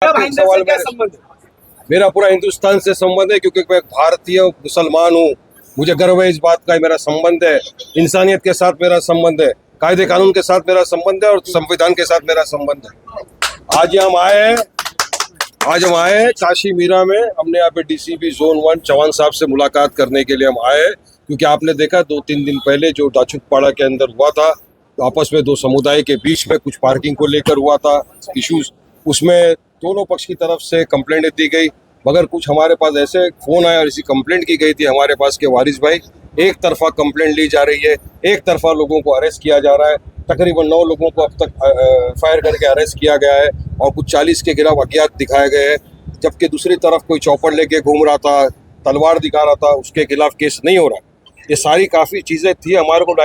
आपको एक सवाल मेरा पूरा हिंदुस्तान से संबंध है, क्योंकि मैं भारतीय मुसलमान हूँ। मुझे गर्व है इस बात का। मेरा संबंध है इंसानियत के साथ, मेरा संबंध है कायदे कानून के साथ, मेरा संबंध है और संविधान के साथ मेरा संबंध है। आज हम आए हैं काशी मीरा में। हमने यहाँ पे डीसीपी जोन 1 चौहान साहब से मुलाकात करने के लिए हम आए हैं, क्योंकि आपने देखा 2-3 दिन पहले जो दाचुकपाड़ा के अंदर हुआ था, तो आपस में दो समुदाय के बीच में कुछ पार्किंग को लेकर हुआ था इश्यूज। उसमें दोनों पक्ष की तरफ से कंप्लेंट दी गई, मगर कुछ हमारे पास ऐसे फोन आया और इसी कंप्लेंट की गई थी हमारे पास के वारिस भाई एक तरफा कंप्लेंट ली जा रही है, एक तरफा लोगों को अरेस्ट किया जा रहा है। तकरीबन 9 लोगों को अब तक फायर करके अरेस्ट किया गया है और कुछ 40 के खिलाफ अज्ञात दिखाए गए हैं, जबकि दूसरी तरफ कोई चौपड़ लेके घूम रहा था, तलवार दिखा रहा था, उसके खिलाफ केस नहीं हो रहा। ये सारी काफ़ी चीज़ें थी। हमारे को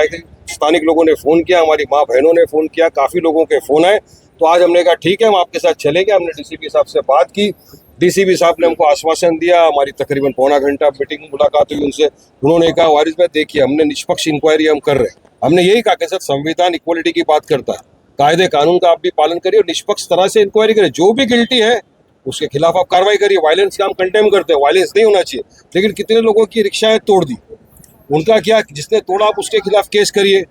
स्थानिक लोगों ने फ़ोन किया, हमारी माँ बहनों ने फ़ोन किया, काफ़ी लोगों के फ़ोन आए। तो आज हमने कहा ठीक है, हम आपके साथ चलेंगे। हमने डीसीपी साहब से बात की, डीसीपी साहब ने हमको आश्वासन दिया। हमारी तकरीबन पौना घंटा मीटिंग मुलाकात हुई उनसे। उन्होंने कहा वारिस भाई देखिए, हमने निष्पक्ष इंक्वायरी हम कर रहे हैं। हमने यही कहा कि सर संविधान इक्वलिटी की बात करता है, कायदे कानून का आप भी पालन करिए और निष्पक्ष तरह से इंक्वायरी करिए। जो भी गिल्टी है उसके खिलाफ आप कार्रवाई करिए। वायलेंस का हम कंडेम करते हैं, वायलेंस नहीं होना चाहिए। लेकिन कितने लोगों की रिक्शाएं तोड़ दी, उनका क्या, जिसने तोड़ा आप उसके खिलाफ केस करिए।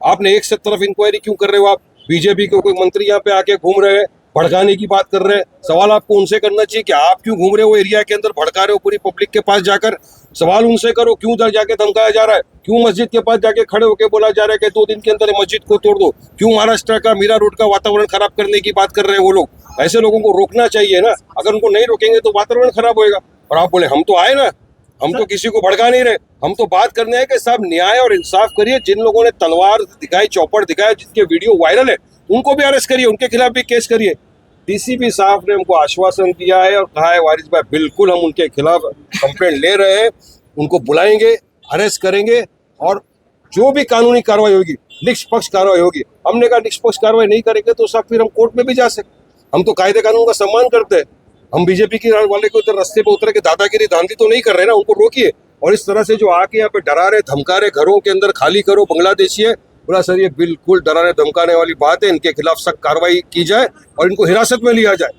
आपने एक से तरफ इंक्वायरी क्यों कर रहे हो? आप बीजेपी के कोई मंत्री यहाँ पे आके घूम रहे हैं, भड़काने की बात कर रहे हैं। सवाल आपको उनसे करना चाहिए कि आप क्यों घूम रहे हो एरिया के अंदर, भड़का रहे हो पूरी पब्लिक के पास जाकर। सवाल उनसे करो, क्यों उधर जाके धमकाया जा रहा है, क्यों मस्जिद के पास जाके खड़े होकर बोला जा रहा है कि 2 दिन के अंदर मस्जिद को तोड़ दो, क्यों महाराष्ट्र का मीरा रोड का वातावरण खराब करने की बात कर रहे हैं वो लोग। ऐसे लोगों को रोकना चाहिए ना। अगर उनको नहीं रोकेंगे तो वातावरण खराब होएगा। और आप बोले हम तो आए ना, हम तो किसी को भड़का नहीं रहे, हम तो बात करने हैं कि साहब न्याय और इंसाफ करिए। जिन लोगों ने तलवार दिखाई, चौपड़ दिखाया, जिनके वीडियो वायरल है, उनको भी अरेस्ट करिए, उनके खिलाफ भी केस करिए। डीसीपी साहब ने हमको आश्वासन दिया है और कहा है वारिस भाई बिल्कुल हम उनके खिलाफ कंप्लेंट ले रहे हैं, उनको बुलाएंगे, अरेस्ट करेंगे और जो भी कानूनी कार्रवाई होगी, निष्पक्ष कार्रवाई होगी। हमने कहा निष्पक्ष कार्रवाई नहीं करेंगे तो साहब फिर हम कोर्ट में भी जा सकते। हम तो कायदे कानून का सम्मान करते हैं। हम बीजेपी के वाले को इधर रास्ते पे उतर के दादागिरी धांधली तो नहीं कर रहे ना, उनको रोकिए। और इस तरह से जो आके यहाँ पे डरा रहे, धमका रहे, घरों के अंदर खाली करो, बांग्लादेशी है, बोला सर ये बिल्कुल डराने धमकाने वाली बात है, इनके खिलाफ सख्त कार्रवाई की जाए और इनको हिरासत में लिया जाए।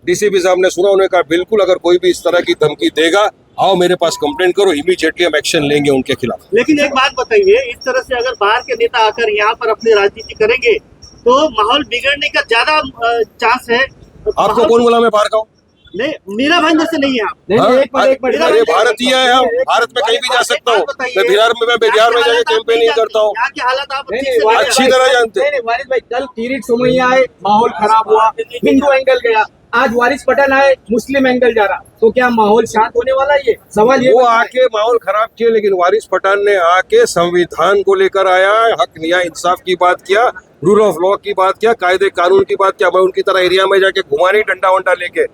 डीसीपी साहब ने सुना, उन्होंने कहा बिल्कुल अगर कोई भी इस तरह की धमकी देगा, आओ मेरे पास कंप्लेंट करो, इमीडिएटली हम एक्शन लेंगे उनके खिलाफ। लेकिन एक बात बताइए, इस तरह से अगर बाहर के नेता आकर यहाँ पर अपनी राजनीति करेंगे तो माहौल बिगड़ने का ज्यादा चांस है। आपको कौन बोला मैं बाहर का हूँ? नहीं, मीरा भाईंदर से नहीं है आप। अरे भारतीय है हम, भारत में कहीं भी जा सकता हूँ। मैं बिहार में जाके कैंपेन नहीं करता हूँ। यहाँ की हालत आप अच्छी तरह जानते हैं। वारिस भाई कल किरीट सोमैया आए, माहौल खराब हुआ, हिंदू एंगल गया। आज वारिस पठान आए, मुस्लिम एंगल जा रहा, तो क्या माहौल शांत होने वाला? ये सवाल ये वो आके माहौल खराब किया, लेकिन वारिस पठान ने आके संविधान को लेकर आया, हक न्याय इंसाफ की बात किया, रूल ऑफ लॉ की बात किया, कायदे कानून की बात किया। मैं उनकी तरह एरिया में जाके घुमा नहीं डंडा वंडा लेके।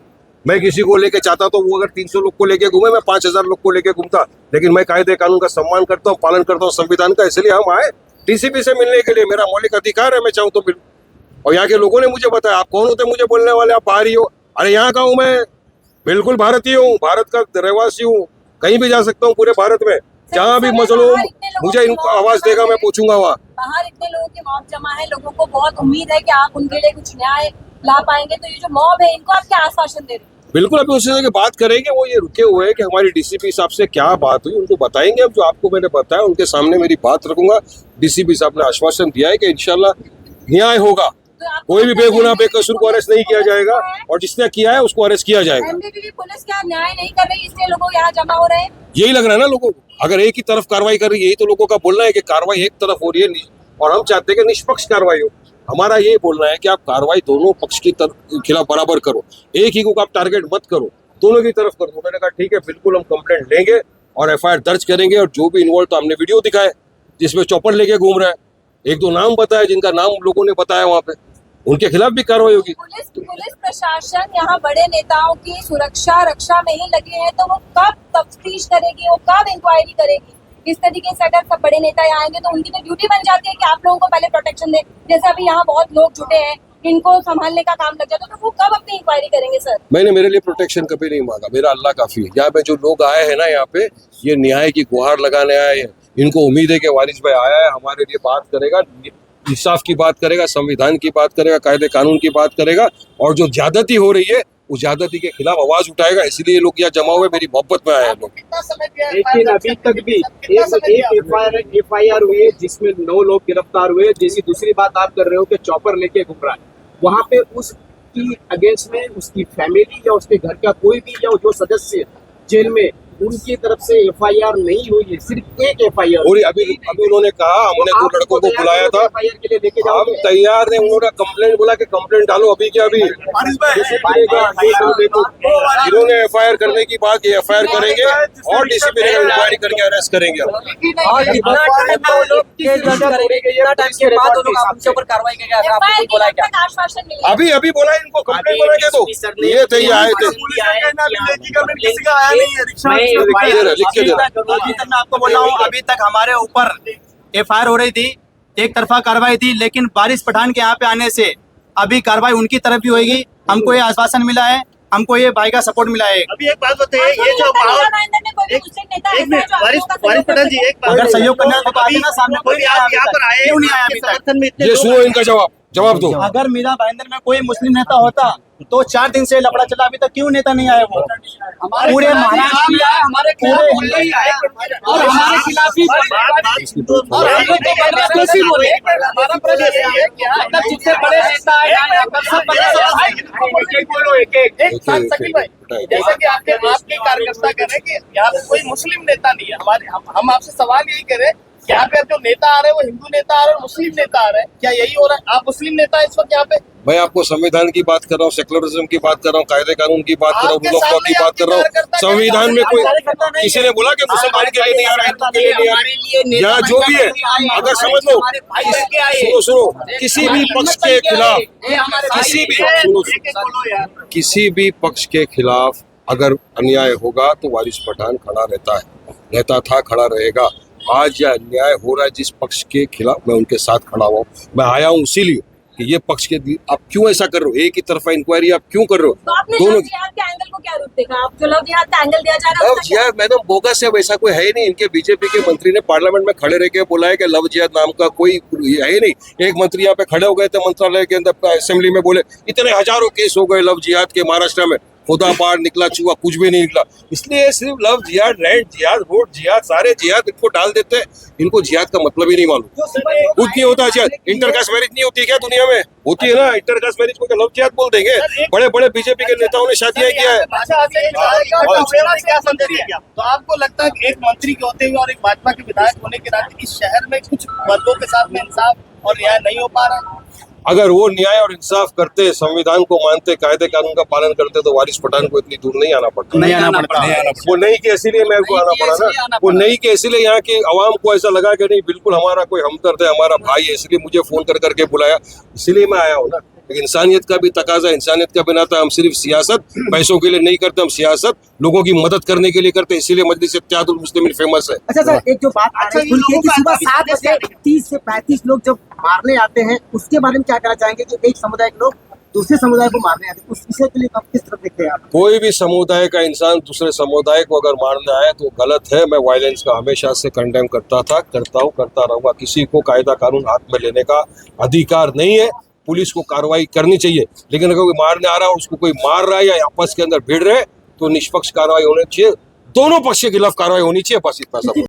मैं किसी को लेके चाहता तो वो अगर 300 लोग को लेके घूमे, मैं 5000 लोग को लेके घूमता। लेकिन मैं कायदे कानून का सम्मान करता हूँ, पालन करता हूँ संविधान का। इसलिए हम आए डीसीपी से मिलने के लिए। मेरा मौलिक अधिकार है, मैं चाहूँ तो मिलूं। और यहाँ के लोगों ने मुझे बताया, आप कौन होते मुझे बोलने वाले, आप बाहरी हो? अरे यहाँ का हूँ मैं, बिल्कुल भारतीय हूँ, भारत का रहवासी हूँ, कहीं भी जा सकता हूँ पूरे भारत में। जहाँ भी मसलो मुझे इनको आवाज देगा, मैं पूछूंगा वहाँ। बाहर इतने लोगों के मॉब जमा है, लोगों को बहुत उम्मीद है कि आप उनके लिए कुछ न्याय ला पाएंगे। तो ये जो मॉब है, इनको आप क्या आश्वासन दे रहे हैं? बिल्कुल अभी उससे की बात करेंगे। वो ये रुके हुए हैं कि हमारी डीसीपी साहब से क्या बात हुई, उनको बताएंगे। अब जो आपको मैंने बताया उनके सामने मेरी बात रखूंगा। डीसीपी साहब ने आश्वासन दिया है कि इंशाल्लाह न्याय होगा, कोई भी बेगुनाह बेकसूर को अरेस्ट नहीं किया जाएगा और जिसने किया है उसको अरेस्ट किया जाएगा। एमडीडीवी पुलिस क्या न्याय नहीं कर रही, इसलिए लोग यहाँ जमा हो रहे हैं? यही लग रहा है ना लोगों को। अगर एक ही तरफ कार्रवाई कर रही है, यही तो लोगों का बोलना है कि कार्रवाई एक तरफ हो रही है और हम चाहते हैं कि निष्पक्ष कार्रवाई हो। हमारा ये बोलना है कि आप कार्रवाई दोनों पक्ष की खिलाफ बराबर करो, एक ही को आप टारगेट मत करो, दोनों की तरफ करो। मैंने कहा ठीक है, बिल्कुल हम कंप्लेंट लेंगे और एफआईआर दर्ज करेंगे। और जो भी इन्वॉल्व, तो हमने वीडियो दिखाए जिसमें चौपड़ लेके घूम रहा है, 1-2 नाम बताया जिनका नाम लोगों ने बताया वहाँ पे, उनके खिलाफ भी कार्रवाई होगी। पुलिस प्रशासन यहाँ बड़े नेताओं की सुरक्षा रक्षा में ही लगे हैं, तो वो कब तफ्तीश करेगी, वो कब इंक्वायरी करेगी? इस तरीके से अगर सब बड़े नेता यहाँ आएंगे तो उनकी तो ड्यूटी बन जाती है कि आप लोगों को पहले प्रोटेक्शन दे। जैसे अभी यहाँ बहुत लोग जुटे हैं, इनको संभालने का काम लग जाता है, तो वो कब अपनी इंक्वायरी करेंगे? सर मैंने मेरे लिए प्रोटेक्शन कभी नहीं मांगा, मेरा अल्लाह काफी है। यहाँ पे जो लोग आए हैं ना, यहाँ पे ये न्याय की गुहार लगाने आए हैं। इनको उम्मीद है कि वारिस भाई आया है, हमारे लिए बात करेगा, इंसाफ की बात करेगा, संविधान की बात करेगा, कायदे कानून की बात करेगा। और जो ज्यादती हो रही है उस ज्यादती के खिलाफ आवाज उठाएगा, इसलिए लोग यहाँ जमा हुए, मेरी मोहब्बत में आए हैं लोग। कितना समय दिया है? लेकिन अभी तक भी एक एफआईआर हुई है जिसमें 9 लोग गिरफ्तार हुए। जैसी दूसरी बात आप कर रहे हो कि चॉपर लेके घूम रहा है, वहां पे उसकी अगेंस्ट में उसकी फैमिली या उसके घर का कोई भी या जो सदस्य जेल में, उनकी तरफ से एफआईआर नहीं हुई है, सिर्फ एक एफआईआर। और अभी उन्होंने कहा हमने 2 लड़कों को बुलाया था, एफआईआर के लिए लेके हम जाओगे? तैयार नहीं। उन्होंने कंप्लेंट बोला कि कंप्लेंट डालो अभी के अभी। इन्होंने एफआईआर करने की बात, ये एफआईआर करेंगे और डीसीपी ने इंक्वायरी करके अरेस्ट करेंगे। और कितना टाइम वो लोग केस दर्ज करेंगे, कितना टाइम के बाद वो लोग उनके ऊपर कार्रवाई करेंगे, ऐसा आपको एफआईआर कुछ बोला है के क्या? तक आश्वासन मिला है। अभी बोला इनको कंप्लेंट बनाएंगे तो ये थे, ये आए थे। लिख के दे रहा। अभी तक मैं आपको बोल रहा हूँ, अभी तक हमारे ऊपर एफआईआर हो रही थी, एक तरफा कार्रवाई थी, लेकिन वारिस पठान के यहाँ पे आने से अभी कार्रवाई उनकी तरफ भी होगी। हमको ये आश्वासन मिला है, हमको ये भाई का सपोर्ट मिला है। अभी एक बात बताइए, ये जो माहौल एक मिनट वारिस पठान जी, एक बात अगर सहयोग करना है तो आगे ना, सामने कोई नहीं आया आप यहाँ पर आए, क्यों नहीं आया आपके अभी तक? समर्थन में इतने ये लोग सुनो इनका जवाब दो। अगर मीरा भाईंदर में कोई मुस्लिम नेता होता तो 4 दिन से लफड़ा चला, अभी तक क्यों नेता नहीं आया? वो पूरे महाराष्ट्र में आया, हमारे पूरे ही आया और हमारे खिलाफ ही और हम लोग तो बदमाशी बोले। हमारा प्रश्न ये है कि मतलब जितने बड़े नेता आए सब बोलो एक साथ शकील भाई, जैसे कि आपके कार्यकर्ता कह रहे हैं कि यहाँ पे कोई मुस्लिम नेता नहीं है, हम आपसे सवाल यही करें, यहाँ पे अब जो नेता आ रहे हैं वो हिंदू नेता आ रहे हैं और मुस्लिम नेता आ रहे हैं, क्या यही हो रहा है? आप मुस्लिम नेता है इस वक्त यहाँ पे? मैं आपको संविधान की बात कर रहा हूँ, सेकुलरिज्म की बात कर रहा हूँ, कायदे कानून की बात कर रहा हूँ, रूल ऑफ लॉ की बात कर रहा हूँ। संविधान में कोई किसी ने बोला कि मुसलमान के लिए नहीं आ रहा, हिंदू के लिए नहीं आ रहा, यहाँ जो भी है अगर समझ लो, सुनो किसी भी पक्ष के खिलाफ, किसी भी पक्ष के खिलाफ अगर अन्याय होगा तो वारिस पठान खड़ा रहता था, खड़ा रहेगा। आज यह अन्याय हो रहा है जिस पक्ष के खिलाफ, मैं उनके साथ खड़ा हुआ हूँ। मैं आया हूँ इसीलिए कि ये पक्ष के, आप क्यों ऐसा कर रहे हो? एक ही तरफा इंक्वायरी आप क्यों कर रहे हो? तो आपने दोनों लव जिहाद के एंगल को क्या रूप देखा? आप जो लव जिहाद का एंगल दिया जा रहा है लव जिहाद मैडम बोगस है, वैसा कोई है ही नहीं। इनके बीजेपी के मंत्री ने पार्लियामेंट में खड़े रह के बोला है कि लव जिहाद नाम का कोई है ही नहीं। एक मंत्री यहाँ पे खड़े हो गए थे मंत्रालय के अंदर, असेंबली में बोले इतने हजारों केस हो गए लव जिहाद के महाराष्ट्र में, खुदा पार निकला, चूहा कुछ भी नहीं निकला। इसलिए सिर्फ लव जिहाद, रेंट जिहाद, वोट जिहाद, सारे जिहाद इनको डाल देते हैं। इनको जिहाद का मतलब ही नहीं मालूम, कुछ नहीं होता जिहाद। इंटरकास्ट मैरिज नहीं होती क्या दुनिया में? होती है ना इंटरकास्ट मैरिज को, लव जिहाद बोल देंगे? बड़े बड़े बीजेपी के नेताओं ने शादियां किया है। तो आपको लगता है कि एक मंत्री के होते हुए और एक भाजपा के विधायक होने के नाते इस शहर में कुछ वर्गों के साथ में इंसाफ और न्याय नहीं हो पा रहा? अगर वो न्याय और इंसाफ करते, संविधान को मानते, कायदे कानून का पालन करते तो वारिस पठान को इतनी दूर नहीं आना पड़ता। नहीं आना पड़ता। वो नहीं कि इसीलिए मेरे को आना पड़ा ना, वो नहीं कि इसीलिए यहाँ की आवाम को ऐसा लगा कि नहीं बिल्कुल हमारा कोई हमदर्द है, हमारा भाई है, इसलिए मुझे फोन कर करके बुलाया, इसीलिए मैं आया हूँ ना। लेकिन इंसानियत का भी तकाजा, इंसानियत का बिना था। हम सिर्फ सियासत पैसों के लिए नहीं करते, हम सियासत लोगों की मदद करने के लिए करते, इसीलिए मजलिस इत्तेहादुल मुस्लिमीन फेमस है। अच्छा सर, एक जो बात आ रही है कि सुबह 7 बजे 30 से 35 लोग जब मारने आते हैं, उसके बारे में क्या कहना चाहेंगे कि एक समुदाय के लोग दूसरे समुदाय को मारने आते हैं, उस विषय के लिए आप किस तरफ देखते हैं आप? कोई भी समुदाय का इंसान दूसरे समुदाय को अगर मारने आए तो गलत है। मैं वायलेंस का हमेशा से कंडेम करता था, करता हूँ, करता रहूंगा। किसी को कायदा कानून हाथ में लेने का अधिकार नहीं है। पुलिस को कार्रवाई करनी चाहिए, लेकिन अगर कोई मारने आ रहा है, उसको कोई मार रहा है या आपस के अंदर भिड़ रहे तो निष्पक्ष कार्रवाई होनी चाहिए। दोनों पक्ष के खिलाफ कार्रवाई होनी चाहिए, बस इतना सब।